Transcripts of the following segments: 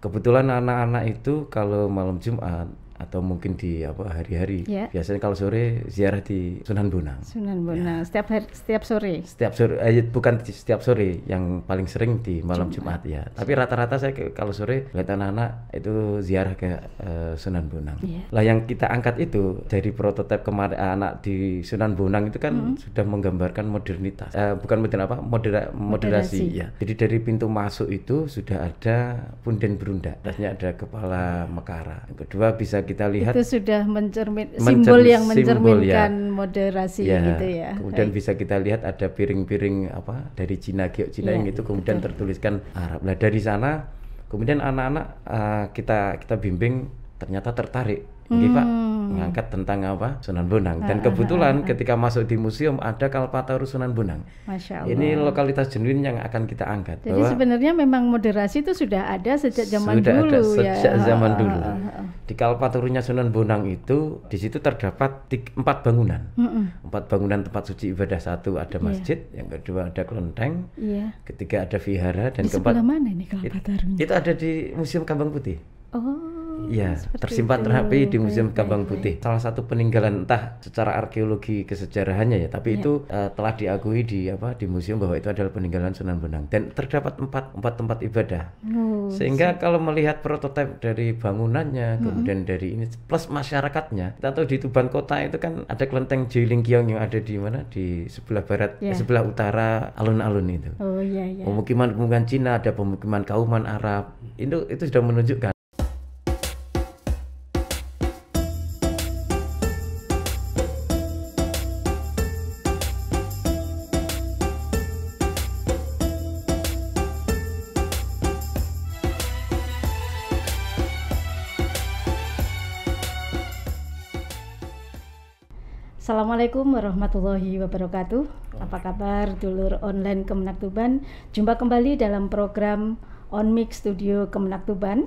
Kebetulan anak-anak itu kalau malam Jumat atau mungkin di hari-hari, biasanya kalau sore ziarah di Sunan Bonang. Sunan Bonang, setiap sore. Setiap sore, bukan setiap sore, yang paling sering di malam Jumat ya. Tapi rata-rata saya kalau sore lihat anak-anak itu ziarah ke Sunan Bonang. Lah yang kita angkat itu dari prototipe kemarin anak di Sunan Bonang itu kan sudah menggambarkan modernitas, bukan moderasi ya. Jadi dari pintu masuk itu sudah ada punden berunda, atasnya ada kepala Mekara. Yang kedua bisa kita lihat itu sudah simbol yang mencerminkan moderasi gitu ya. Kemudian bisa kita lihat ada piring-piring dari Cina, giok Cina yang itu kemudian tertuliskan Arab. Nah dari sana kemudian anak-anak kita bimbing ternyata tertarik. Pak mengangkat tentang Sunan Bonang dan kebetulan ketika masuk di museum ada Kalpataru Sunan Bonang. Masya Allah. Ini lokalitas genuin yang akan kita angkat. Jadi sebenarnya memang moderasi itu sudah ada sejak zaman dulu ya. Sejak zaman dulu. Di Kalpatarunya Sunan Bonang itu di situ terdapat 4 bangunan. 4 bangunan tempat suci ibadah. Satu ada masjid, yang kedua ada kelenteng, ketiga ada vihara, dan keempat. Sebelah mana ini Kalpatarunya? Itu ada di Museum Kambang Putih. Iya, tersimpan itu. rapi di Museum Kambang Putih. Salah satu peninggalan entah secara arkeologi kesejarahannya ya, tapi itu telah diakui di museum bahwa itu adalah peninggalan Sunan Bonang dan terdapat 4 tempat ibadah. Sehingga kalau melihat prototipe dari bangunannya, kemudian dari ini plus masyarakatnya, kita tahu di Tuban Kota itu kan ada kelenteng Jeilingkiong yang ada di mana? Di sebelah barat, sebelah utara alun-alun itu. Pemukiman Cina, ada pemukiman Kauman Arab. Itu sudah menunjukkan. Assalamualaikum warahmatullahi wabarakatuh. Apa kabar dulur online Kemenak Tuban? Jumpa kembali dalam program On Mix Studio Kemenak Tuban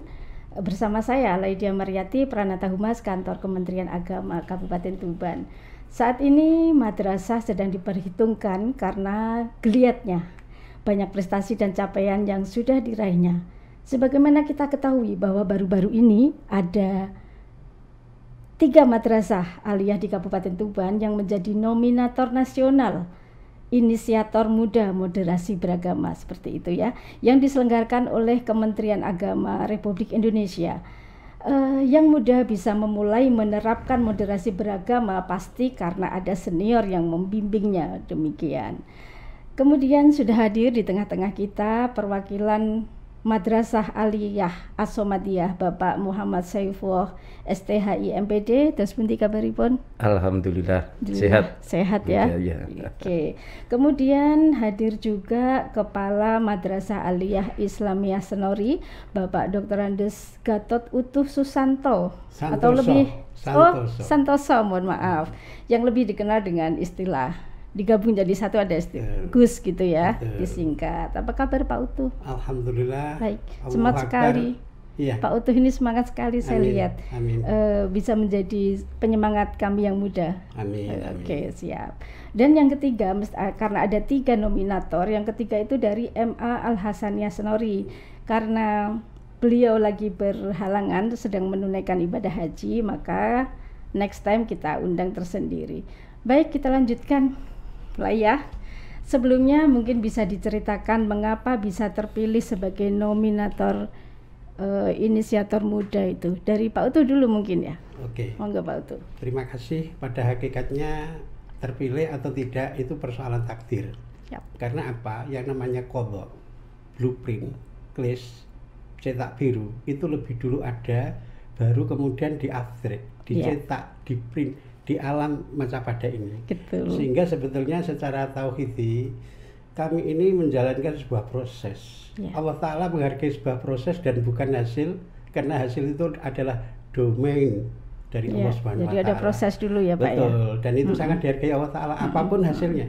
bersama saya Laidia Mariati, Pranata Humas Kantor Kementerian Agama Kabupaten Tuban. Saat ini madrasah sedang diperhitungkan karena geliatnya banyak prestasi dan capaian yang sudah diraihnya. Sebagaimana kita ketahui bahwa baru-baru ini ada 3 madrasah aliyah di Kabupaten Tuban yang menjadi nominator nasional inisiator muda moderasi beragama seperti itu ya, yang diselenggarakan oleh Kementerian Agama Republik Indonesia. Yang muda bisa memulai menerapkan moderasi beragama pasti karena ada senior yang membimbingnya, demikian. Kemudian sudah hadir di tengah-tengah kita perwakilan Madrasah Aliyah As-Somadiyah Bapak Muhammad Saifullah STHI MPD. Terus pundi kabaripun? Alhamdulillah sehat. Sehat ya. Oke. Kemudian hadir juga Kepala Madrasah Aliyah Islamiyah Senori Bapak Dr. Andes Gatot Utuh Susanto. Atau lebih Santoso, mohon maaf, yang lebih dikenal dengan istilah digabung jadi satu ada Gus gitu ya, disingkat. Apa kabar Pak Utuh? Alhamdulillah. Baik, semangat sekali. Iya. Pak Utuh ini semangat sekali saya lihat. Amin. Bisa menjadi penyemangat kami yang muda. Amin. Oke, siap. Dan yang ketiga, karena ada 3 nominator, yang ketiga itu dari MA Al Hasaniyah Senori. Karena beliau lagi berhalangan sedang menunaikan ibadah haji, maka next time kita undang tersendiri. Baik, kita lanjutkan. Lah ya, sebelumnya mungkin bisa diceritakan mengapa bisa terpilih sebagai nominator inisiator muda itu. Dari Pak Utuh dulu mungkin ya. Oke. Monggo Pak Utuh. Terima kasih. Pada hakikatnya terpilih atau tidak itu persoalan takdir. Yap. Karena apa? Yang namanya qadha, blueprint, klis, cetak biru itu lebih dulu ada, baru kemudian di-abstrak, dicetak, di-print di alam Macapada ini. Betul. Sehingga sebetulnya secara tauhidi kami ini menjalankan sebuah proses. Allah Ta'ala menghargai sebuah proses dan bukan hasil, karena hasil itu adalah domain dari Allah Subhanahu wa Ta'ala. Jadi ada proses dulu ya Pak. Betul, dan itu sangat dihargai Allah Ta'ala apapun hasilnya.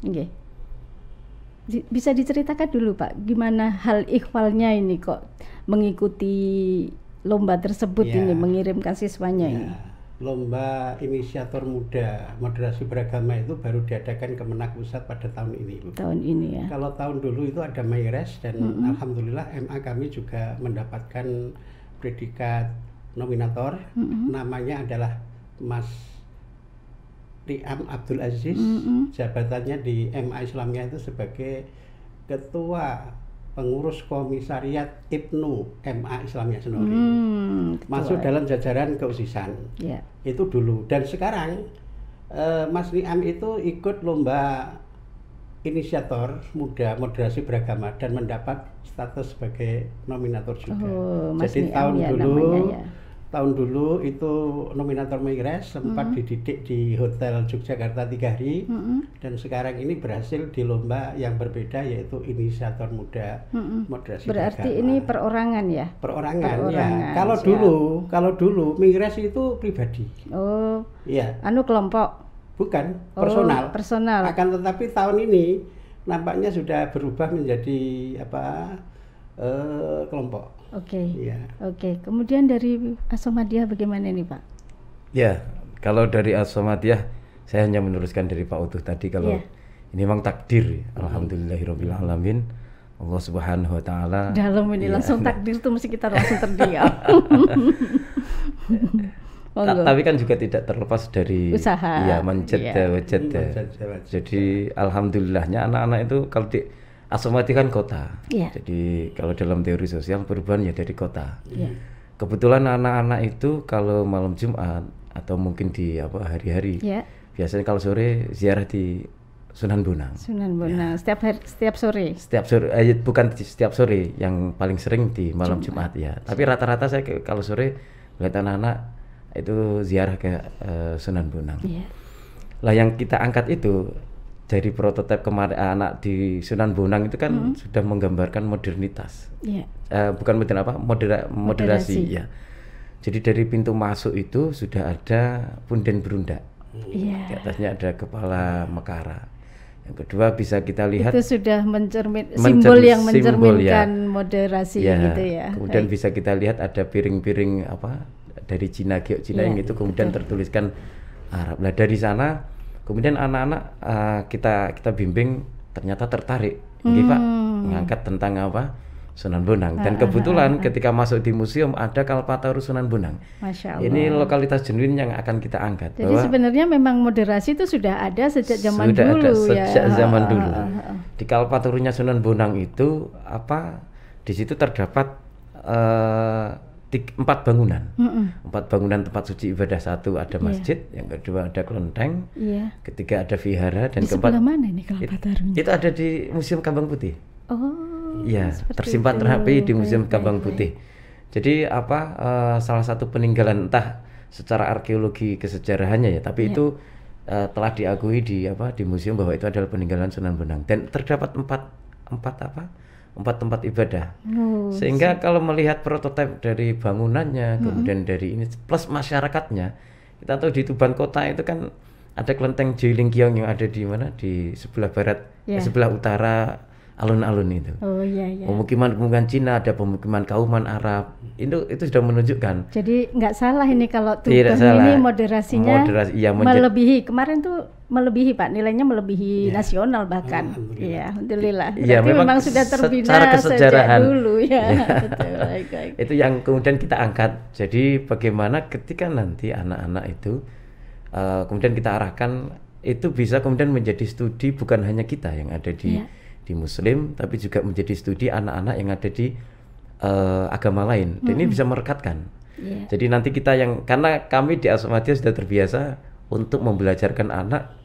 Okay. Bisa diceritakan dulu Pak, gimana hal ikhwalnya ini kok mengikuti lomba tersebut ini, mengirimkan siswanya ini? lomba inisiator muda moderasi beragama itu baru diadakan Kemenak Pusat pada tahun ini, Bu. Tahun ini ya. Kalau tahun dulu itu ada Mayres dan alhamdulillah MA kami juga mendapatkan predikat nominator. Namanya adalah Mas Riam Abdul Aziz. Jabatannya di MA Islamiyah itu sebagai Ketua Pengurus Komisariat Ibnu MA Islamiyah Senori. Masuk dalam jajaran keUSISan. Yeah. Itu dulu. Dan sekarang Mas Riam itu ikut lomba inisiator muda moderasi beragama dan mendapat status sebagai nominator juga. Jadi tahun dulu itu nominator Mayres sempat dididik di Hotel Yogyakarta 3 hari dan sekarang ini berhasil di lomba yang berbeda yaitu inisiator muda moderasi berarti beragama. Ini perorangan ya? Perorangan ya. Kalau dulu Mayres itu pribadi. Oh. Iya. Kelompok. Bukan, personal. Personal. Akan tetapi tahun ini nampaknya sudah berubah menjadi kelompok. Oke. Ya. Oke. Kemudian dari As-Samadiyah bagaimana nih, Pak? Ya, kalau dari As-Samadiyah saya hanya meneruskan dari Pak Utuh tadi kalau ini memang takdir. Alhamdulillahirabbil alamin. Allah Subhanahu wa taala. Dalam ini langsung takdir tuh mesti kita langsung terdiam. Tapi kan juga tidak terlepas dari usaha. Ya, wajad. Jadi alhamdulillahnya anak-anak itu kalau di As-Samadiyah kan kota. Jadi kalau dalam teori sosial perubahan ya dari kota. Kebetulan anak-anak itu kalau malam Jumat atau mungkin di hari-hari biasanya kalau sore ziarah di Sunan Bonang. Sunan Bonang setiap sore. Bukan setiap sore, yang paling sering di malam Jumat ya. Tapi rata-rata saya kalau sore lihat anak-anak itu ziarah ke Sunan Bonang. Lah yang kita angkat itu dari prototipe kemarin anak di Sunan Bonang itu kan sudah menggambarkan modernitas. Bukan moderasi ya. Jadi dari pintu masuk itu sudah ada punden berundak. Di atasnya ada kepala mekara. Yang kedua bisa kita lihat itu sudah simbol yang mencerminkan moderasi gitu ya. Kemudian bisa kita lihat ada piring-piring dari Cina, geok Cina yang itu kemudian tertuliskan Arab. Nah dari sana kemudian anak-anak kita bimbing ternyata tertarik, Pak, mengangkat tentang Sunan Bonang. Dan kebetulan ketika masuk di museum ada Kalpataru Sunan Bonang. Masya Allah. Ini lokalitas genuin yang akan kita angkat. Jadi sebenarnya memang moderasi itu sudah ada sejak zaman dulu ya. Sejak zaman dulu. Di Kalpatarunya Sunan Bonang itu di situ terdapat 4 bangunan. 4 bangunan tempat suci ibadah. Satu ada masjid, yang kedua ada kelenteng, ketiga ada vihara, dan keempat sebelah mana ini Kalpatarunya? Itu ada di Museum Kambang Putih. Iya, tersimpan itu. rapi di Museum Kambang Putih. Jadi salah satu peninggalan entah secara arkeologi kesejarahannya ya, tapi itu telah diakui di museum bahwa itu adalah peninggalan Sunan Bonang dan terdapat 4 tempat ibadah. Sehingga kalau melihat prototipe dari bangunannya, kemudian dari ini plus masyarakatnya, kita tahu di Tuban Kota itu kan ada kelenteng Jeilingkiong yang ada di mana? Di sebelah barat, sebelah utara alun-alun itu. Pemukiman Cina, ada pemukiman Kauman Arab. Itu sudah menunjukkan. Jadi nggak salah ini kalau Tuban ini moderasinya melebihi. Kemarin tuh melebihi Pak, nilainya melebihi nasional bahkan. Iya, alhamdulillah. Berarti memang sudah terbina sejak dulu ya. Betul, baik. Itu yang kemudian kita angkat. Jadi bagaimana ketika nanti anak-anak itu kemudian kita arahkan itu bisa kemudian menjadi studi bukan hanya kita yang ada di Muslim, tapi juga menjadi studi anak-anak yang ada di agama lain. Dan ini bisa merekatkan. Jadi nanti kita karena kami di As-Samadiyah sudah terbiasa untuk membelajarkan anak,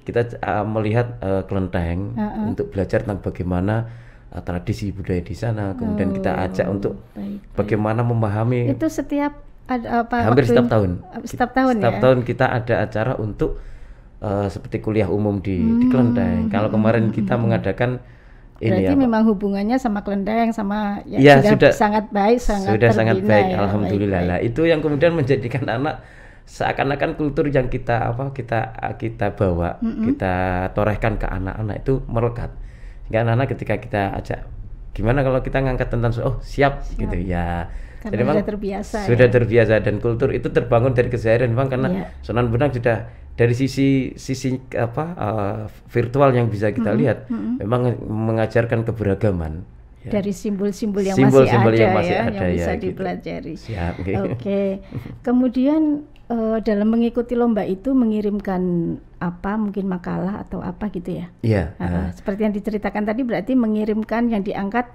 kita melihat kelenteng untuk belajar tentang bagaimana tradisi budaya di sana. Kemudian kita ajak untuk bagaimana memahami. Itu setiap hampir setiap tahun. Setiap tahun kita ada acara untuk seperti kuliah umum di kelenteng. Kalau kemarin kita mengadakan berarti memang hubungannya sama kelenteng sama sudah sangat baik, sangat baik, alhamdulillah. Lah itu yang kemudian menjadikan anak seakan-akan kultur yang kita bawa, kita torehkan ke anak-anak itu melekat. Sehingga anak-anak ketika kita ajak gimana kalau kita ngangkat tentang siap gitu ya. Karena Jadi memang sudah terbiasa. Sudah terbiasa dan kultur itu terbangun dari keseharian memang karena Sunan Bonang sudah dari sisi virtual yang bisa kita lihat memang mengajarkan keberagaman. Ya. Dari simbol-simbol yang masih ada yang bisa dipelajari. Gitu. Siap, okay. Oke. Kemudian dalam mengikuti lomba itu mengirimkan apa, mungkin makalah atau apa gitu ya? Iya. Seperti yang diceritakan tadi berarti mengirimkan yang diangkat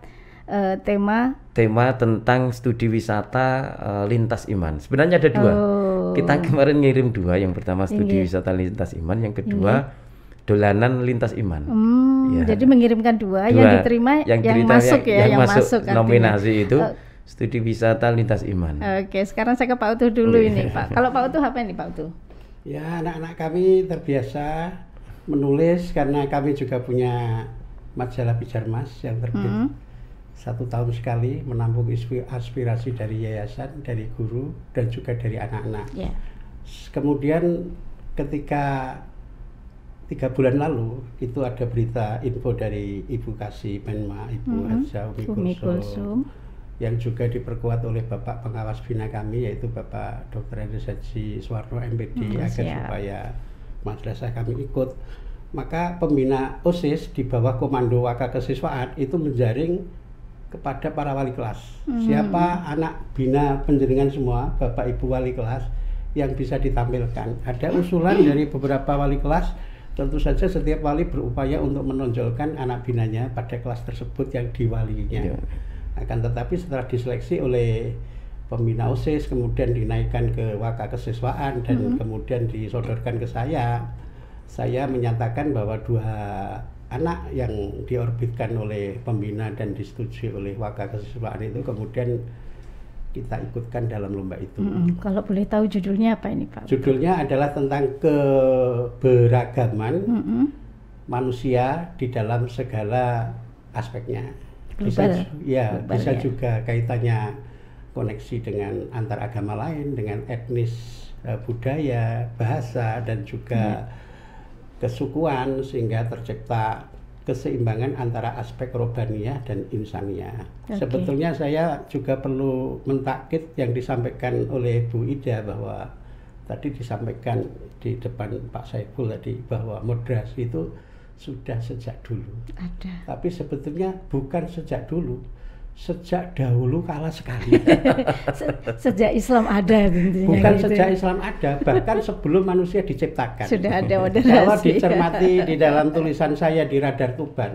tema tentang studi wisata lintas iman. Sebenarnya ada 2. Kita kemarin ngirim 2. Yang pertama studi wisata lintas iman, yang kedua dolanan lintas iman. Ya. Jadi mengirimkan 2 yang diterima yang masuk yang masuk nominasi itu studi wisata lintas iman. Oke, sekarang saya ke Pak Utuh dulu ini, Pak. Kalau Pak Utuh apa ini, Pak Utuh? Ya, anak-anak kami terbiasa menulis karena kami juga punya majalah Pijar Mas yang terbit 1 tahun sekali, menampung aspirasi dari yayasan, dari guru, dan juga dari anak-anak. Yeah. Kemudian ketika 3 bulan lalu itu ada berita info dari Ibu Kasih Menma, Ibu Haja Umi Kulsum, yang juga diperkuat oleh Bapak Pengawas Bina kami, yaitu Bapak Dr. Edi Haji Suwarno MPD, agar supaya madrasah kami ikut. Maka pembina OSIS di bawah komando Waka Kesiswaan itu menjaring kepada para wali kelas. Siapa anak bina penjaringan semua, Bapak Ibu wali kelas yang bisa ditampilkan. Ada usulan dari beberapa wali kelas, tentu saja setiap wali berupaya untuk menonjolkan anak binanya pada kelas tersebut yang diwalinya. Akan tetapi setelah diseleksi oleh pembina OSIS, kemudian dinaikkan ke Waka Kesiswaan dan kemudian disodorkan ke saya menyatakan bahwa 2 anak yang diorbitkan oleh pembina dan disetujui oleh Waka Kesiswaan itu kemudian kita ikutkan dalam lomba itu. Kalau boleh tahu judulnya apa ini, Pak? Judulnya adalah tentang keberagaman manusia di dalam segala aspeknya. Bisa juga kaitannya koneksi dengan antar agama lain, dengan etnis, budaya, bahasa, dan juga kesukuan, sehingga tercipta keseimbangan antara aspek rohbaniyah dan insaniyah. Sebetulnya saya juga perlu mentakkid yang disampaikan oleh Bu Ida, bahwa tadi disampaikan di depan Pak Saiful tadi bahwa moderasi itu sudah sejak dulu. Ada. Tapi sebetulnya bukan sejak dulu, sejak dahulu kala sekali. Sejak Islam ada tentunya. Bukan gitu. Sejak Islam ada, bahkan sebelum manusia diciptakan. Sudah ada moderasi. Kalau dicermati di dalam tulisan saya di Radar Tuban,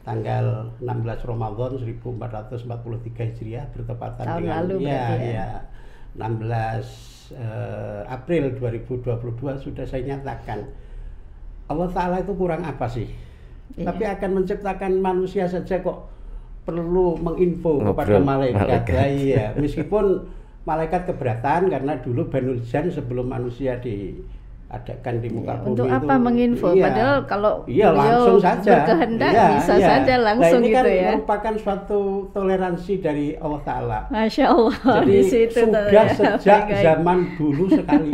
tanggal 16 Ramadan 1443 Hijriah bertepatan tahun dengan lalu 16 April 2022 sudah saya nyatakan Allah Ta'ala itu kurang apa sih? Tapi akan menciptakan manusia saja kok perlu menginfo kepada malaikat. Iya, meskipun malaikat keberatan karena dulu Banu Jan sebelum manusia diadakan di muka bumi untuk itu. Apa menginfo? Padahal kalau langsung saja berkehendak bisa saja langsung ini gitu kan ya. merupakan suatu toleransi dari Allah Ta'ala. Masya Allah. Jadi di situ sudah sejak zaman dulu sekali.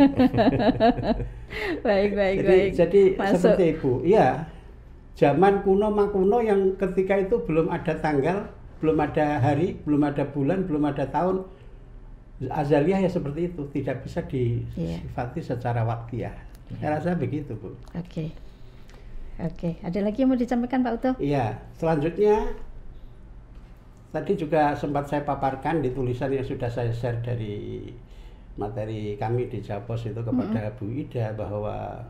Baik. Jadi seperti itu. Iya. Zaman kuno makuno yang ketika itu belum ada tanggal, belum ada hari, belum ada bulan, belum ada tahun. Azaliyah ya seperti itu, tidak bisa disifati secara waktiah. Saya rasa begitu, Bu. Oke. Ada lagi yang mau disampaikan, Pak Utuh? Iya. Selanjutnya tadi juga sempat saya paparkan di tulisan yang sudah saya share dari materi kami di Japos itu kepada Bu Ida, bahwa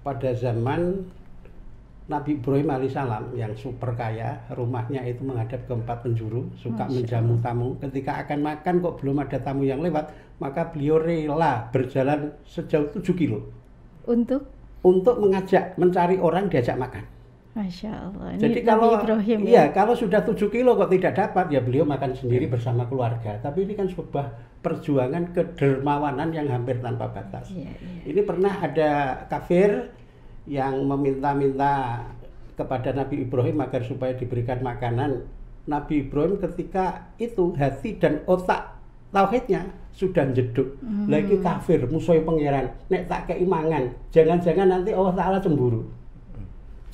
pada zaman Nabi Ibrahim alaihissalam yang super kaya, rumahnya itu menghadap ke 4 penjuru, suka menjamu tamu. Ketika akan makan kok belum ada tamu yang lewat, maka beliau rela berjalan sejauh 7 kilo untuk mengajak, mencari orang diajak makan. Masya Allah. Ini jadi Nabi Ibrahim, kalau sudah 7 kilo kok tidak dapat, ya beliau makan sendiri bersama keluarga. Tapi ini kan sebuah perjuangan kedermawanan yang hampir tanpa batas. Ini pernah ada kafir yang meminta-minta kepada Nabi Ibrahim agar supaya diberikan makanan. Nabi Ibrahim ketika itu hati dan otak tauhidnya sudah jeduk. Lagi kafir, musuh pangeran, nek tak kei mangan, jangan-jangan nanti Allah Ta'ala cemburu.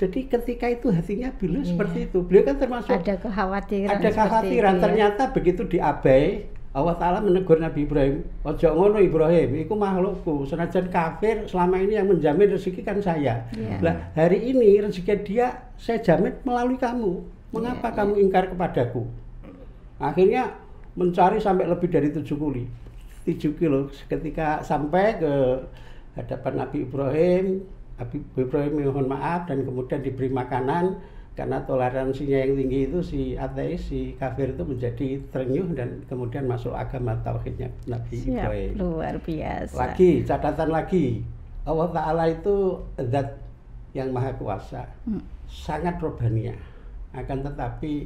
Jadi ketika itu hatinya beliau seperti itu. Beliau kan termasuk ada kekhawatiran. Ada kekhawatiran. Ternyata begitu diabai, Allah Ta'ala menegur Nabi Ibrahim, ojo ngono Ibrahim, itu makhlukku, senajan kafir selama ini yang menjamin rezeki kan saya. Lah hari ini rezeki dia saya jamin melalui kamu. Mengapa kamu ingkar kepadaku? Akhirnya mencari sampai lebih dari 7 kilo. Ketika sampai ke hadapan Nabi Ibrahim mohon maaf dan kemudian diberi makanan. Karena toleransinya yang tinggi itu si ateis, si kafir itu menjadi terenyuh dan kemudian masuk agama tauhidnya Nabi Ibrahim. Luar biasa. Lagi, catatan lagi, Allah Ta'ala itu zat yang maha kuasa, sangat rohbaniyah. Akan tetapi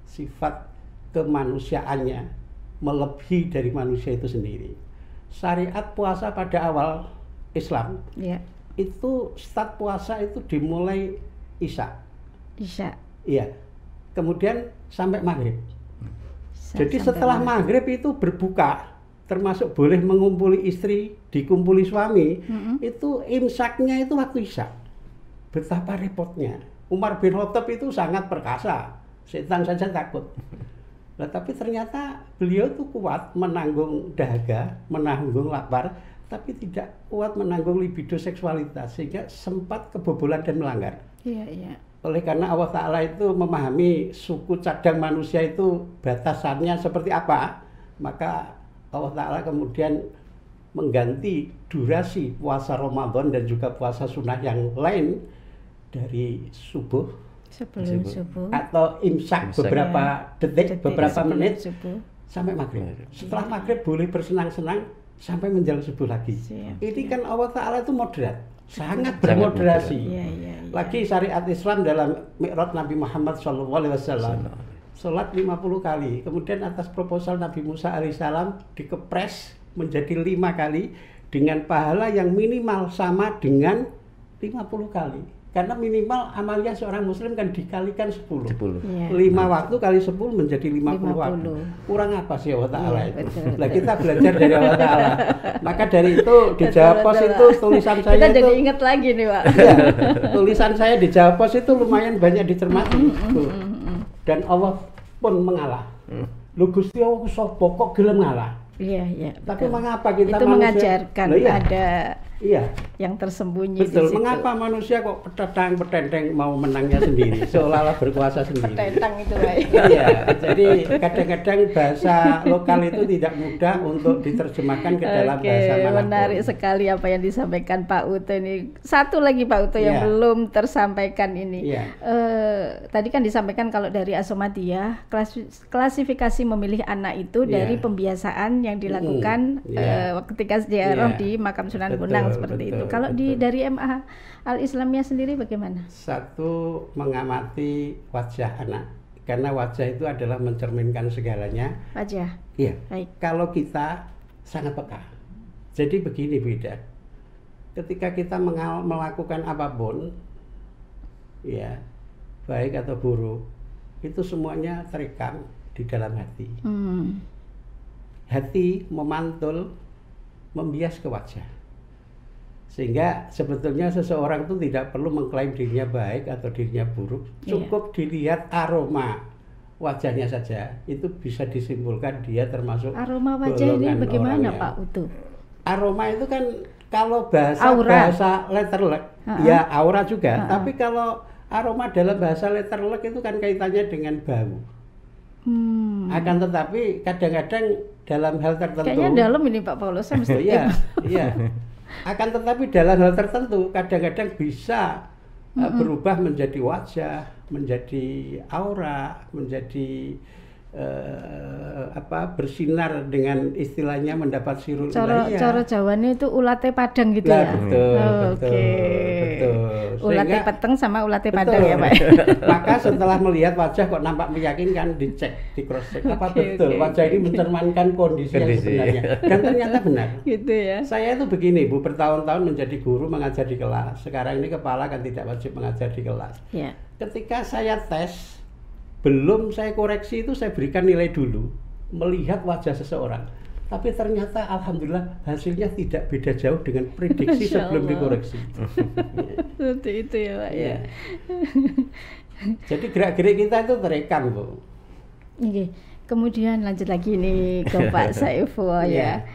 sifat kemanusiaannya melebihi dari manusia itu sendiri. Syariat puasa pada awal Islam, itu start puasa itu dimulai Isya. Iya. Kemudian sampai maghrib. Jadi setelah maghrib itu berbuka, termasuk boleh mengumpuli istri, dikumpuli suami, itu imsaknya itu waktu Isya. Betapa repotnya. Umar bin Khattab itu sangat perkasa, setan saja takut. Nah, tapi ternyata beliau tuh kuat menanggung dahaga, menanggung lapar, tapi tidak kuat menanggung libido seksualitas, sehingga sempat kebobolan dan melanggar. Iya. Oleh karena Allah Ta'ala itu memahami suku cadang manusia itu batasannya seperti apa, maka Allah Ta'ala kemudian mengganti durasi puasa Ramadan dan juga puasa sunnah yang lain dari sebelum subuh atau imsak beberapa detik, beberapa menit sampai maghrib. Setelah maghrib boleh bersenang-senang sampai menjelang subuh lagi. Ini kan Allah Ta'ala itu moderat, sangat bermoderasi. Lagi syariat Islam dalam Mi'raj Nabi Muhammad SAW, sholat 50 kali. Kemudian atas proposal Nabi Musa alaihissalam dikepres menjadi 5 kali dengan pahala yang minimal sama dengan 50 kali. Karena minimal amalnya seorang muslim kan dikalikan 10. 5 waktu kali 10 menjadi 50 waktu. Kurang apa sih Allah Ta'ala itu? Nah, kita belajar dari Allah Ta'ala. Maka dari itu di Jawa Pos itu tulisan saya kita itu, jadi ingat lagi nih Pak. Ya, tulisan saya di Jawa Pos itu lumayan banyak dicermati. Dan Allah pun mengalah. Lu Gusti Allah sopo kok gelem ngalah? Iya. Tapi mengapa kita itu manusia mengajarkan ada yang tersembunyi betul. Di situ. Mengapa manusia kok petentang mau menangnya sendiri, seolah-olah berkuasa sendiri? Petentang itu Pak. Iya, jadi kadang-kadang bahasa lokal itu tidak mudah untuk diterjemahkan ke dalam bahasa manapun. Menarik sekali apa yang disampaikan Pak Uto ini. Satu lagi Pak Uto yang belum tersampaikan ini. Tadi kan disampaikan kalau dari Asomadiyah, klasifikasi memilih anak itu dari pembiasaan yang dilakukan ketika ziarah di Makam Sunan Bonang seperti itu. Kalau dari MA Al-Islamiyah sendiri bagaimana? Satu, mengamati wajah anak, karena wajah itu adalah mencerminkan segalanya. Wajah. Iya. Baik. Kalau kita sangat peka. Jadi begini Bu Ida, ketika kita melakukan apapun, ya baik atau buruk, itu semuanya terekam di dalam hati. Hati memantul, membias ke wajah. Sehingga sebetulnya seseorang itu tidak perlu mengklaim dirinya baik atau dirinya buruk, cukup dilihat aroma wajahnya saja, itu bisa disimpulkan dia termasuk aroma wajah ini bagaimana Pak Uto? Aroma itu kan kalau bahasa letterlek, ya aura juga, tapi kalau aroma dalam bahasa letterlek itu kan kaitannya dengan bau. Akan tetapi kadang-kadang dalam hal tertentu, kayaknya dalam ini Pak Paulus, saya mesti iya. Akan tetapi dalam hal tertentu kadang-kadang bisa berubah menjadi wajah, menjadi aura, menjadi bersinar dengan istilahnya mendapat sirul ilahiyah. Cara Jawanya itu ulate padang gitu ya. Betul. Ulate peteng sama ulate padang ya Pak. Maka setelah melihat wajah kok nampak meyakinkan, dicek, di cross check apa betul wajah ini mencerminkan kondisi yang sebenarnya, dan ternyata benar. Gitu ya. Saya itu begini Bu, bertahun-tahun menjadi guru mengajar di kelas. Sekarang ini kepala kan tidak wajib mengajar di kelas. Ketika saya tes, belum saya koreksi itu saya berikan nilai dulu, melihat wajah seseorang. Tapi ternyata alhamdulillah hasilnya tidak beda jauh dengan prediksi sebelum dikoreksi. Seperti itu ya Pak ya. Jadi gerak-gerik kita itu terekam Bu. Oke. Kemudian lanjut lagi nih ke Pak Saiful ya.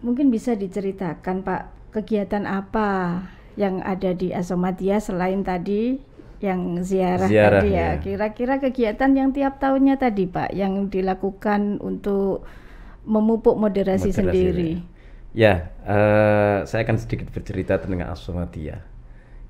Mungkin bisa diceritakan Pak, kegiatan apa yang ada di As-Samadiyah selain tadi yang ziarah tadi ya. Kira-kira kegiatan yang tiap tahunnya tadi Pak yang dilakukan untuk memupuk moderasi sendiri. Ya, saya akan sedikit bercerita tentang As-Samadiyah.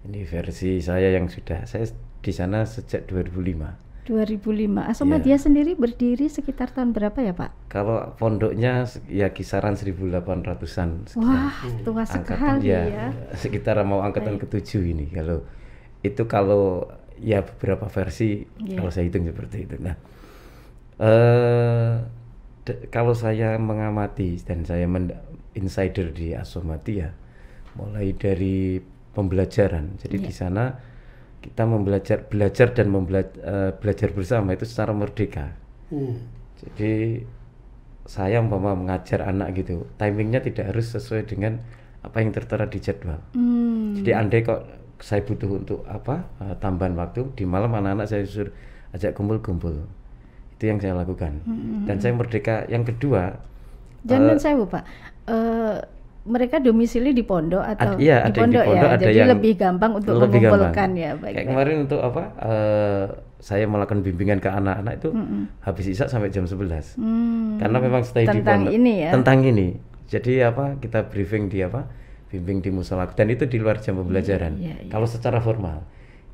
Ini versi saya yang saya di sana sejak 2005. 2005. As-Samadiyah sendiri berdiri sekitar tahun berapa ya Pak? Kalau pondoknya ya kisaran 1800-an. Wah, tua sekali ya. Sekitar mau angkatan ke-7 ini. Kalau ya beberapa versi kalau saya hitung seperti itu. Nah, kalau saya mengamati dan saya insider di As-Samadiyah mulai dari pembelajaran. Jadi di sana kita belajar dan belajar bersama itu secara merdeka. Jadi saya mengajar anak gitu, timingnya tidak harus sesuai dengan apa yang tertera di jadwal. Jadi andai kok saya butuh untuk tambahan waktu di malam, anak-anak saya suruh ajak kumpul-kumpul. Itu yang saya lakukan. Dan saya merdeka. Yang kedua, jangan saya Pak. Mereka domisili di pondok atau di pondok ya, ada jadi yang lebih gampang untuk mengumpulkan ya. Kayak kemarin untuk saya melakukan bimbingan ke anak-anak itu habis isya sampai jam 11. Karena memang stay di pondok tentang ini. Jadi kita briefing di bimbing di musola, dan itu di luar jam pembelajaran. Kalau secara formal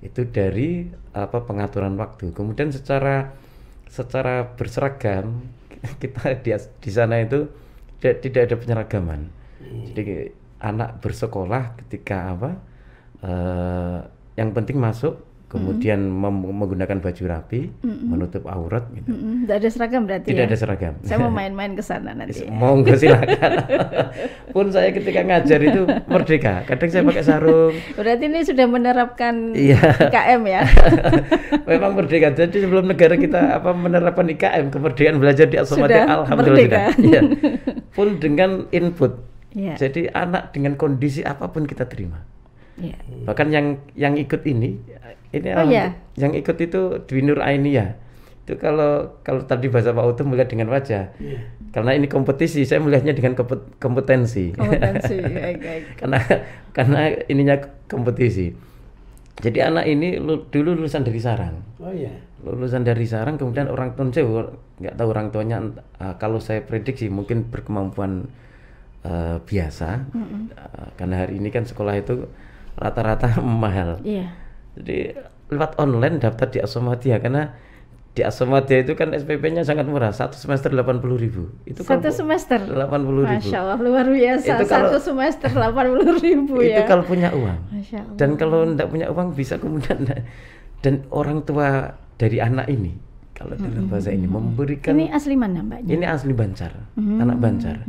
itu dari pengaturan waktu. Kemudian secara berseragam kita di sana itu tidak ada penyeragaman. Jadi anak bersekolah ketika yang penting masuk, kemudian menggunakan baju rapi, menutup aurat gitu. Tidak ada seragam berarti. Tidak ada seragam. Saya mau main-main ke sana nanti. Monggo silakan. Pun saya ketika ngajar itu merdeka. Kadang saya pakai sarung. Berarti ini sudah menerapkan IKM ya. Memang merdeka. Jadi sebelum negara kita menerapkan IKM, kemerdekaan belajar di As-Samadiyah, alhamdulillah. Ya. Pun dengan input. Jadi anak dengan kondisi apapun kita terima. Bahkan yang ikut ini yang ikut itu Dwi Nur Ainiyah. Itu kalau tadi bahasa Pak Utuh melihat dengan wajah. Karena ini kompetisi, saya melihatnya dengan kompetensi. Baik. karena ininya kompetisi. Jadi anak ini dulu lulusan dari Sarang. Lulusan dari Sarang, kemudian orang tuanya nggak tahu orang tuanya, kalau saya prediksi mungkin berkemampuan biasa. Karena hari ini kan sekolah itu rata-rata mahal. Jadi lewat online daftar di As-Samadiyah, karena di As-Samadiyah itu kan SPP-nya sangat murah, 1 semester 80.000. Itu satu semester 80.000. Masya Allah, luar biasa. Itu satu semester 80.000 ya. Itu kalau punya uang. Masya Allah. Dan kalau tidak punya uang bisa kemudian, dan orang tua dari anak ini, kalau dalam bahasa ini memberikan. Ini asli mana Mbaknya? Ini asli Banjar, anak Banjar.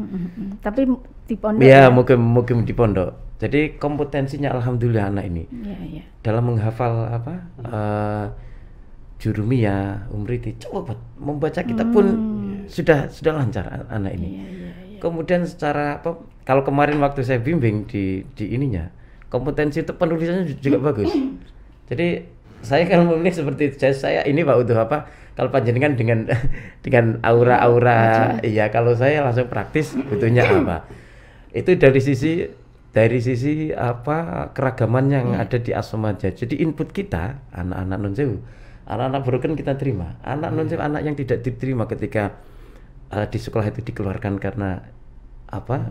Tapi di pondok. Ya, mukim di pondok. Jadi kompetensinya alhamdulillah anak ini. Dalam menghafal Jurumiyah, Umriti, coba membaca kitab pun sudah lancar anak ini. Kemudian secara kalau kemarin waktu saya bimbing di ininya, kompetensi itu penulisannya juga bagus. Jadi saya kalau memilih seperti itu, saya ini Pak Utuh kalau panjenengan dengan aura kalau saya langsung praktis butuhnya apa. Itu dari sisi keragaman yang ada di As-Samadiyah. Jadi input kita anak-anak non sewu, anak-anak broken kita terima. Anak non sewu, anak yang tidak diterima ketika di sekolah itu dikeluarkan karena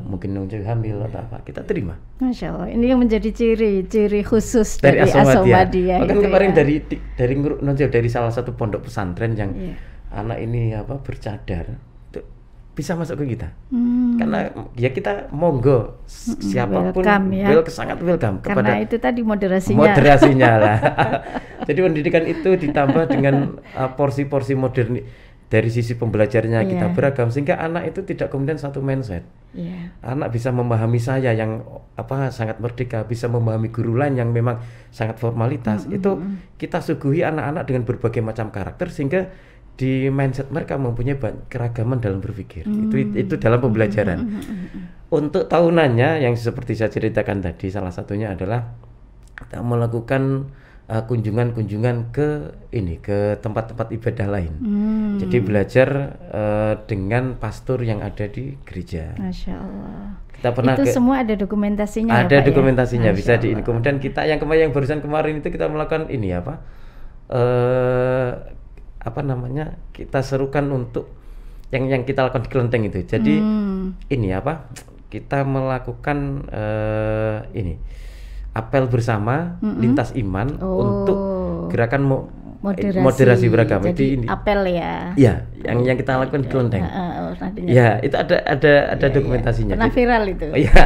mungkin non sewu hamil atau kita terima. Masya Allah, ini yang menjadi ciri khusus dari As-Samadiyah. Bahkan kemarin dari salah satu pondok pesantren yang anak ini bercadar itu bisa masuk ke kita. Karena kita monggo siapapun sangat welcome. Karena itu tadi moderasinya lah. Jadi pendidikan itu ditambah dengan porsi-porsi modern dari sisi pembelajarannya kita beragam, sehingga anak itu tidak kemudian satu mindset. Anak bisa memahami saya yang sangat merdeka, bisa memahami guru lain yang memang sangat formalitas. Itu kita suguhi anak-anak dengan berbagai macam karakter, sehingga di mindset mereka mempunyai keragaman dalam berpikir. Itu dalam pembelajaran. Untuk tahunannya yang seperti saya ceritakan tadi, salah satunya adalah kita melakukan kunjungan-kunjungan ke tempat-tempat ibadah lain. Jadi belajar dengan pastor yang ada di gereja. Masya Allah. Kita pernah itu semua ada dokumentasinya. Ada ya, Pak, dokumentasinya, ya? bisa kemudian kita yang barusan kemarin itu kita melakukan ini kita serukan untuk yang kita lakukan di Kelenteng itu. Jadi kita melakukan apel bersama lintas iman untuk gerakan moderasi beragama. Jadi apel ya. Ya, yang kita lakukan di Kelenteng. Ya, itu ada dokumentasinya. Pernah viral itu. Iya.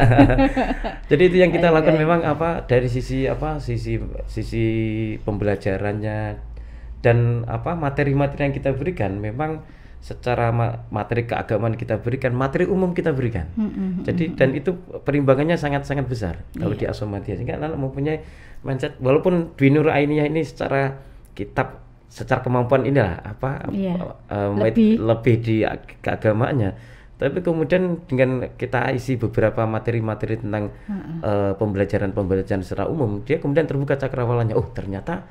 Jadi itu yang kita lakukan memang dari sisi pembelajarannya dan materi-materi yang kita berikan memang secara materi keagamaan kita berikan, materi umum kita berikan. Jadi dan itu perimbangannya sangat-sangat besar kalau di Asomatia, sehingga anak mempunyai mindset walaupun Dwi Nur Ainiyah ini secara kitab, secara kemampuan inilah lebih di keagamaannya, tapi kemudian dengan kita isi beberapa materi-materi tentang pembelajaran secara umum, dia kemudian terbuka cakrawalannya. Oh, ternyata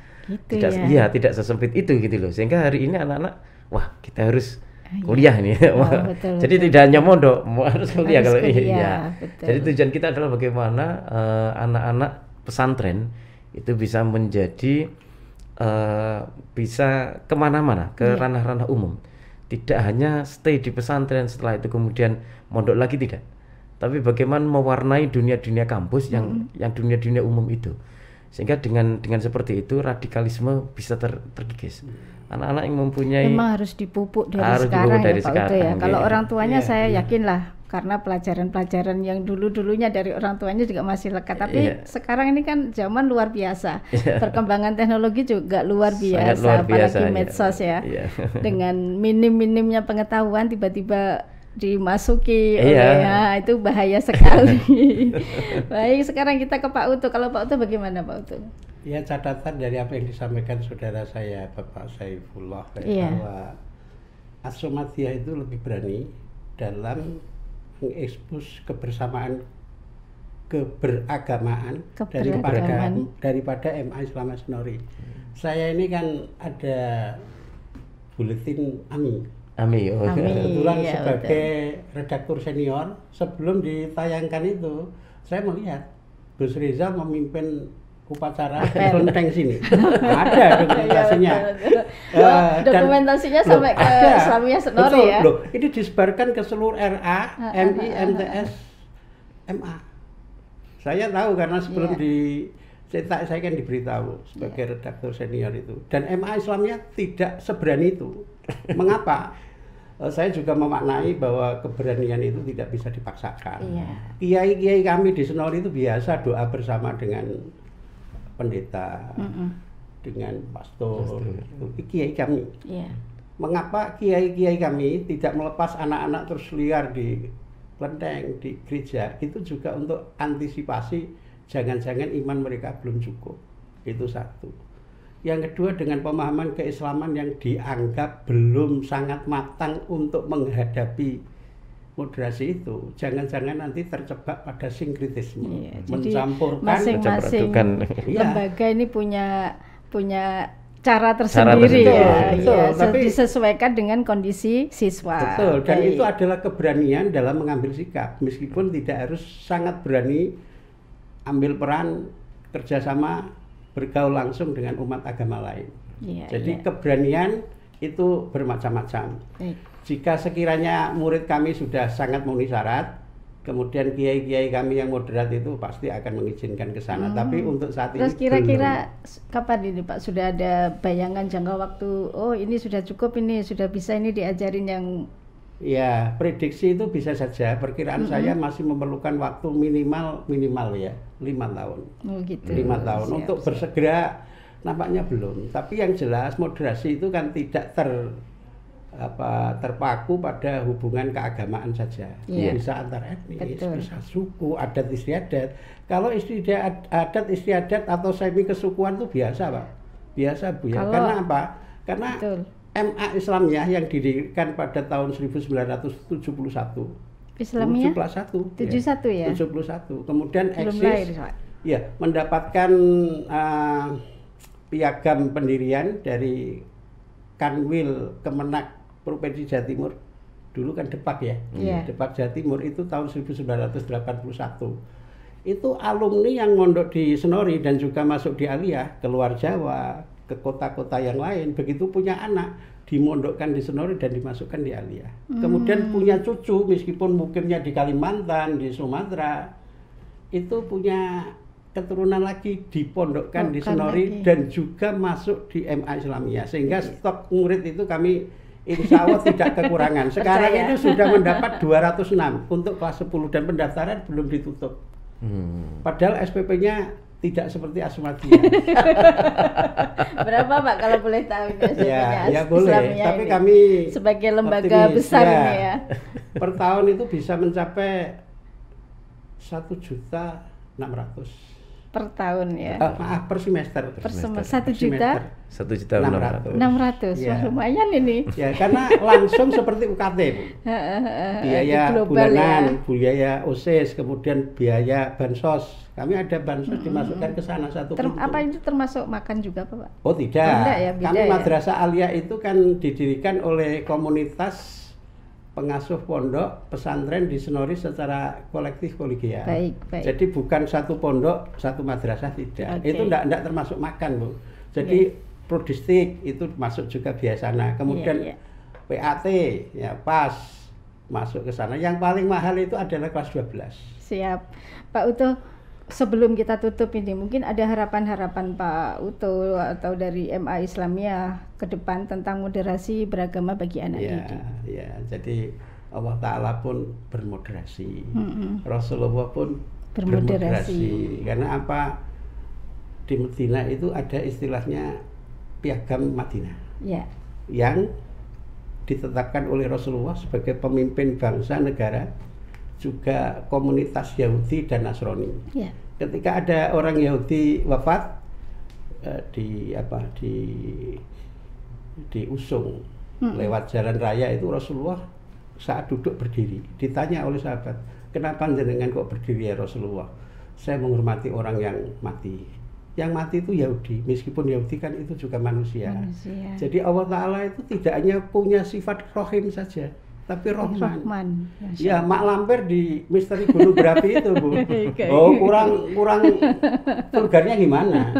tidak sesempit itu gitu loh. Sehingga hari ini anak-anak, wah, kita harus kuliah nih. Betul, jadi tidak hanya mondok, harus kuliah kalau iya. Jadi tujuan kita adalah bagaimana anak-anak pesantren itu bisa menjadi bisa kemana-mana, ke ranah-ranah umum. Tidak hanya stay di pesantren setelah itu kemudian mondok lagi, tidak. Tapi bagaimana mewarnai dunia-dunia kampus yang dunia-dunia umum itu. Sehingga dengan seperti itu radikalisme bisa terkikis. Anak-anak yang mempunyai memang harus dipupuk dari sekarang ya Pak Uto ya. Kalau orang tuanya saya yakinlah, karena pelajaran-pelajaran yang dulu-dulunya dari orang tuanya juga masih lekat. Tapi sekarang ini kan zaman luar biasa. Perkembangan teknologi juga luar biasa, apalagi medsos ya. Dengan minim-minimnya pengetahuan tiba-tiba dimasuki itu bahaya sekali. Baik, sekarang kita ke Pak Uto. Kalau Pak Uto bagaimana Pak Uto? Ya, catatan dari apa yang disampaikan saudara saya Bapak Saifullah bahwa Asomatia itu lebih berani dalam mengekspos keberagamaan daripada MA Islam Asnori. Saya ini kan ada buletin AMI. Kebetulan sebagai redaktur senior, sebelum ditayangkan itu saya melihat Gus Rizal memimpin upacara Kelenteng sini. Ada dokumentasinya. Dokumentasinya sampai ke Islamiyah Senori ya. Loh, ini disebarkan ke seluruh RA, MI, MTS, MA. Saya tahu karena sebelum saya kan diberitahu sebagai redaktur senior itu. Dan MA Islamiyah tidak seberani itu. Mengapa? Saya juga memaknai bahwa keberanian itu tidak bisa dipaksakan. Kiai-kiai kami di Senori itu biasa doa bersama dengan pendeta, dengan pastor, itu kiai kami. Mengapa kiai-kiai kami tidak melepas anak-anak terus liar di kelenteng, di gereja? Itu juga untuk antisipasi jangan-jangan iman mereka belum cukup. Itu satu. Yang kedua, dengan pemahaman keislaman yang dianggap belum sangat matang untuk menghadapi moderasi itu, jangan-jangan nanti terjebak pada sinkritisme, mencampurkan masing-masing lembaga ini punya cara tersendiri tapi disesuaikan dengan kondisi siswa. Betul, dan itu adalah keberanian dalam mengambil sikap, meskipun tidak harus sangat berani ambil peran kerjasama bergaul langsung dengan umat agama lain. Jadi keberanian itu bermacam-macam. Jika sekiranya murid kami sudah sangat memenuhi syarat, kemudian kiai-kiai kami yang moderat itu pasti akan mengizinkan ke sana. Tapi untuk saat ini terus kira-kira kapan ini Pak sudah ada bayangan jangka waktu? Oh, ini sudah cukup, ini sudah bisa ini diajarin yang ya, prediksi itu bisa saja. Perkiraan saya masih memerlukan waktu minimal ya 5 tahun. 5 tahun untuk bersegera nampaknya belum. Tapi yang jelas moderasi itu kan tidak terpaku pada hubungan keagamaan saja. Bisa antar etnis, bisa suku, adat istiadat. Kalau adat istiadat atau semi kesukuan itu biasa, Pak. Biasa, Bu ya. Karena apa? Karena MA Islamiyah yang didirikan pada tahun 1971. Islamiyah 71 ya. 71. Kemudian Belum eksis lahir, Pak. ya, mendapatkan piagam pendirian dari Kanwil Kemenak Provinsi Jawa Timur. Dulu kan Depak ya. Depak Jawa Timur itu tahun 1981. Itu alumni yang mondok di Senori dan juga masuk di Aliyah keluar Jawa ke kota-kota yang lain, begitu punya anak dimondokkan di Senori dan dimasukkan di Aliyah. Kemudian punya cucu meskipun mukimnya di Kalimantan, di Sumatera, itu punya keturunan lagi dipondokkan di Senori dan juga masuk di MA Islamiyah, sehingga stok murid itu kami insya Allah tidak kekurangan. Sekarang itu sudah mendapat 206 untuk kelas 10 dan pendaftaran belum ditutup. Padahal SPP-nya tidak seperti Asmadia. Berapa Pak kalau boleh tahu SPP-nya? Ya boleh, tapi kami sebagai lembaga besar ini ya. Per tahun itu bisa mencapai 1.600.000 per tahun ya. Maaf, per semester. Per semester 1 juta? 1.600.000. 600. Ya. Wah, lumayan ini. Ya, karena langsung seperti UKT, Bu. Biaya bulanan, biaya OSIS, kemudian biaya bansos. Kami ada bansos dimasukkan ke sana satu pintu. Apa itu termasuk makan juga, Pak? Oh, tidak. Enggak ya, beda kami ya? Madrasah Aliyah itu kan didirikan oleh komunitas pengasuh pondok pesantren di Senori secara kolektif kolegial. Baik. Jadi bukan satu pondok, satu madrasah, tidak. Okay. Itu enggak termasuk makan, Bu. Jadi prodistik itu masuk juga biasana. Kemudian PAT ya pas masuk ke sana. Yang paling mahal itu adalah kelas 12. Siap. Pak Uto, sebelum kita tutup ini, mungkin ada harapan-harapan Pak Uto atau dari MA Islamiyah ke depan tentang moderasi beragama bagi anak didik. Ya, jadi Allah Ta'ala pun bermoderasi. Rasulullah pun bermoderasi. Karena apa? Di Madinah itu ada istilahnya piagam Madinah. Ya. Yang ditetapkan oleh Rasulullah sebagai pemimpin bangsa negara, juga komunitas Yahudi dan Nasrani. Ya. Ketika ada orang Yahudi wafat, diusung lewat jalan raya itu, Rasulullah saat duduk berdiri. Ditanya oleh sahabat, kenapa jenengan kok berdiri ya Rasulullah? Saya menghormati orang yang mati. Yang mati itu Yahudi, meskipun Yahudi kan itu juga manusia. Jadi Allah Ta'ala itu tidak hanya punya sifat rohim saja, tapi Rahman. Ya, Mak Lampir di Misteri Gunung Berapi itu, Bu. Oh, kurang vulgarnya gimana?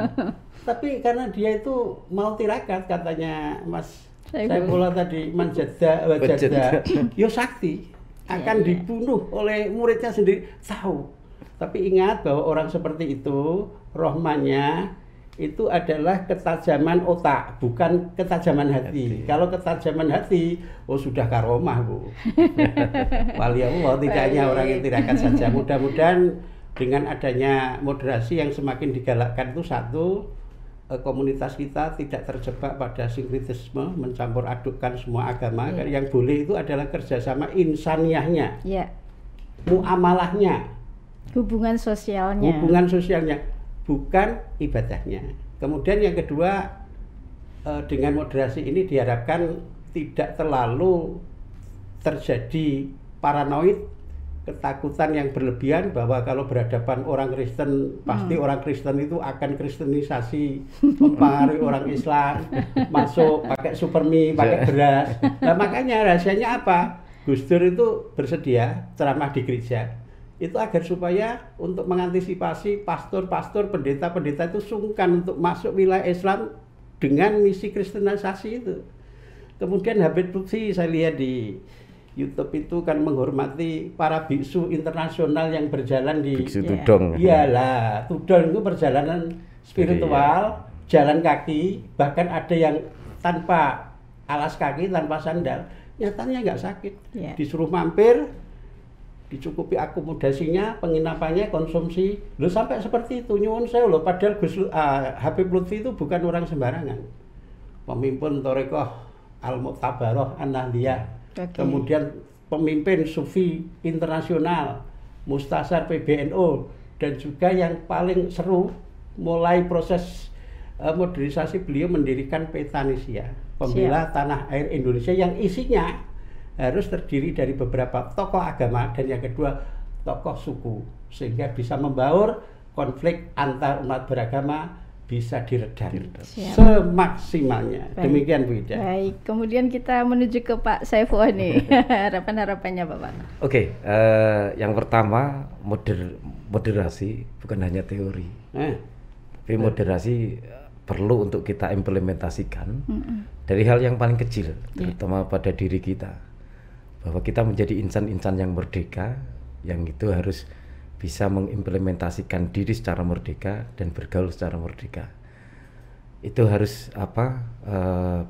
Tapi karena dia itu mau tirakat, katanya Mas Saifullah tadi, manjada wajada, yo sakti akan dibunuh oleh muridnya sendiri, tahu. Tapi ingat bahwa orang seperti itu rohmannya itu adalah ketajaman otak, bukan ketajaman hati. Kalau ketajaman hati, oh sudah karomah, Bu. Wali Allah tidak hanya orang yang tirakat saja. Mudah-mudahan dengan adanya moderasi yang semakin digalakkan itu, satu, komunitas kita tidak terjebak pada sinkretisme, mencampur adukkan semua agama. Yang boleh itu adalah kerjasama insaniyahnya, muamalahnya, hubungan sosialnya, bukan ibadahnya. Kemudian yang kedua, dengan moderasi ini diharapkan tidak terlalu terjadi paranoid, ketakutan yang berlebihan bahwa kalau berhadapan orang Kristen pasti orang Kristen itu akan kristenisasi, mempengaruhi orang Islam, masuk pakai supermi, pakai beras. Nah, makanya rahasianya apa? Gus Dur itu bersedia ceramah di gereja itu agar supaya untuk mengantisipasi pastor-pastor, pendeta-pendeta itu sungkan untuk masuk wilayah Islam dengan misi kristenisasi itu. Kemudian Habib Lutfi saya lihat di YouTube itu kan menghormati para biksu internasional yang berjalan di biksu tudong. Iyalah, tudong itu perjalanan spiritual, jalan kaki, bahkan ada yang tanpa alas kaki, tanpa sandal, nyatanya nggak sakit. Disuruh mampir, dicukupi akomodasinya, penginapannya, konsumsi. Loh, sampai seperti itu, nyuwun sewu loh. Padahal Habib Lutfi itu bukan orang sembarangan. Pemimpin Thariqah Al-Mu'tabarah An-Nahdliyah. Kemudian pemimpin Sufi internasional, Mustasar PBNU, dan juga yang paling seru mulai proses modernisasi beliau mendirikan Petanisia, pembela tanah air Indonesia, yang isinya harus terdiri dari beberapa tokoh agama dan yang kedua tokoh suku, sehingga bisa membaur konflik antar umat beragama bisa diredam semaksimalnya. Baik. Demikian Bu Ida. Baik, kemudian kita menuju ke Pak Saiful nih. Harapan-harapannya Bapak. Oke, yang pertama moderasi bukan hanya teori, tapi moderasi perlu untuk kita implementasikan dari hal yang paling kecil, terutama pada diri kita, bahwa kita menjadi insan-insan yang merdeka, yang itu harus bisa mengimplementasikan diri secara merdeka dan bergaul secara merdeka. Itu harus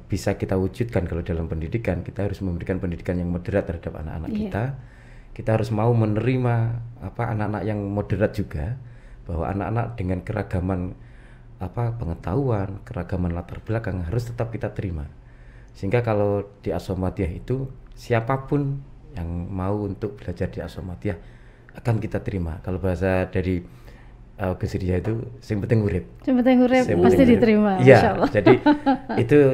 bisa kita wujudkan. Kalau dalam pendidikan, kita harus memberikan pendidikan yang moderat terhadap anak-anak kita. Kita harus mau menerima anak-anak yang moderat juga, bahwa anak-anak dengan keragaman pengetahuan, keragaman latar belakang harus tetap kita terima. Sehingga kalau di As-Samadiyah itu siapapun yang mau untuk belajar di As-Samadiyah akan kita terima. Kalau bahasa dari Gus Ria itu sing penting urip. Sing penting urip pasti diterima. Iya,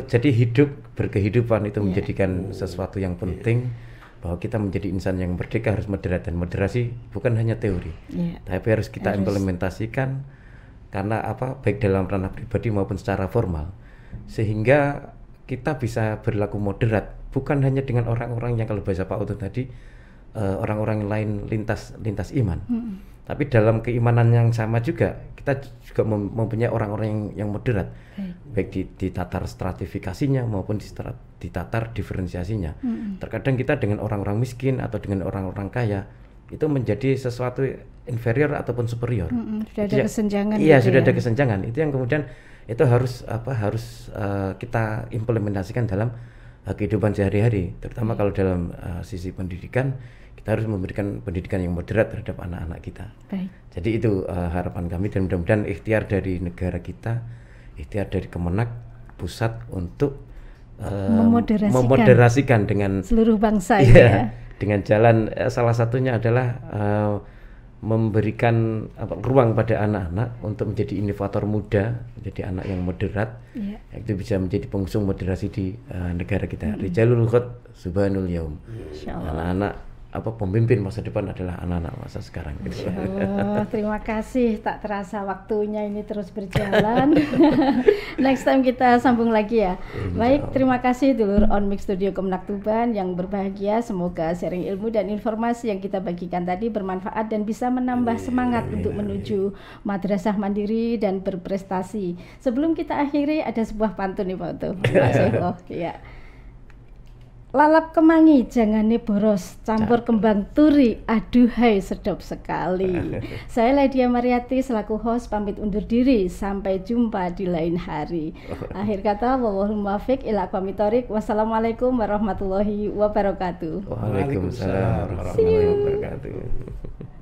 jadi hidup berkehidupan itu menjadikan sesuatu yang penting, bahwa kita menjadi insan yang merdeka harus moderat, dan moderasi bukan hanya teori, tapi harus kita implementasikan, karena baik dalam ranah pribadi maupun secara formal, sehingga kita bisa berlaku moderat, bukan hanya dengan orang-orang yang kalau bahasa Pak Oto tadi orang-orang lain lintas iman, tapi dalam keimanan yang sama juga kita juga mempunyai orang-orang yang moderat, baik di tatar stratifikasinya maupun di tatar diferensiasinya. Terkadang kita dengan orang-orang miskin atau dengan orang-orang kaya itu menjadi sesuatu inferior ataupun superior. Sudah ada kesenjangan. Iya, sudah ada kesenjangan. Itu yang kemudian itu harus kita implementasikan dalam kehidupan sehari-hari, terutama kalau dalam sisi pendidikan. Kita harus memberikan pendidikan yang moderat terhadap anak-anak kita. Baik. Jadi itu harapan kami, dan mudah-mudahan ikhtiar dari negara kita, ikhtiar dari Kemenak pusat untuk memoderasikan dengan seluruh bangsa ya. Dengan jalan salah satunya adalah memberikan ruang pada anak-anak untuk menjadi inovator muda, menjadi anak yang moderat, itu bisa menjadi pengusung moderasi di negara kita. Rijalul Ghad Subhanul Yaum. Anak-anak pemimpin masa depan adalah anak-anak masa sekarang. Insyaallah. Terima kasih, tak terasa waktunya ini terus berjalan. Next time kita sambung lagi ya. Baik, terima kasih dulur On Mix Studio Kemenak Tuban yang berbahagia. Semoga sharing ilmu dan informasi yang kita bagikan tadi bermanfaat dan bisa menambah semangat untuk menuju madrasah mandiri dan berprestasi. Sebelum kita akhiri, ada sebuah pantun nih Pak Oto. Ya. Lalap kemangi jangane boros, campur kembang turi, aduhai sedap sekali. Saya Lydia Mariati selaku host pamit undur diri, sampai jumpa di lain hari. Akhir kata, wallahul muwaffiq ila aqwamit thoriq. Wassalamualaikum warahmatullahi wabarakatuh. Waalaikumsalam warahmatullahi wabarakatuh.